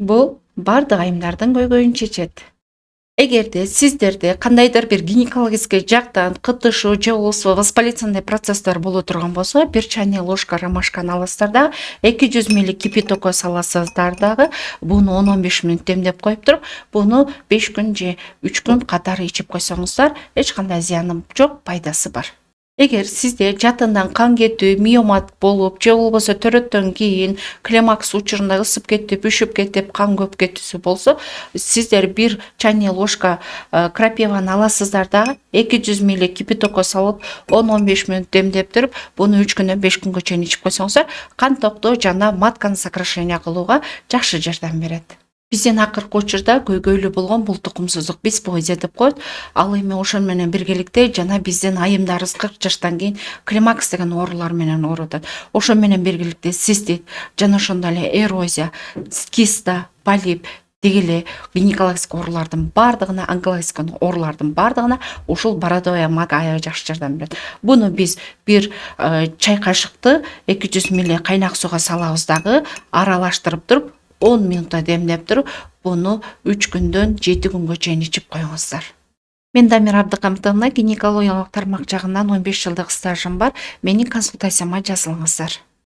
Бул бардык айымдардын көйгөйүн чечет. Эгерде сиздерде кандайдыр бир гинекологический жактан кытышуу же болбосо воспалительный процесстер боло турган болсо, бир чайный ложка ромашканы аласыздар дагы 200 мл кипятокко саласыздар дагы, буну 10-15 мүнөт демдеп коюп туруп, буну 5 күн же 3 күн катары ичип койсоңуздар, эч кандай зыяны жок, пайдасы бар. Эгер сизде жатындан кан кетүү, миомат болуп, же болбосо төрөттөн кийин климакс учурунда ысып кетип, үшүп кетип, кан көп кетүүсү болсо, сиздер бир чайный ложка крапиваны аласыздар дагы 200 мл кипятокко салып 10-15 мүнөт демдеп туруп, буну 3 күнөн 5 күнгө чейин ичип койсоңуздар, кан токтоо жана матканы сокращение кылууга жакшы жардам берет. Биздин акыркы учурда көйгөйлүү болгон бул тукумсуздук бесплодие деп коет. Ал эми ошон менен биргеликте жана биздин айымдарыбыз 40 жаштан кийин климакс деген оорулар менен ооруп атат. Ошон менен биргеликте цистит жана ошондой эле эрозия, киста, полип деги эле гинекологический оорулардын бардыгына, онкологический оорулардын бардыгына ушул бородовая мага аябай жакшы жардам берет. Буну биз бир чай кашыкты 200 мл кайнак сууга салабыз дагы, аралаштырып туруп 10 минутта демдеп туруп, буну 3 күндөн 7 күнгө чейин ичип коюңуздар. Мен Дамира Абдыкамытовна, гинекологиялык тармак жагынан 15 жылдык стажым бар. Менин консультацияма жазылыңыздар.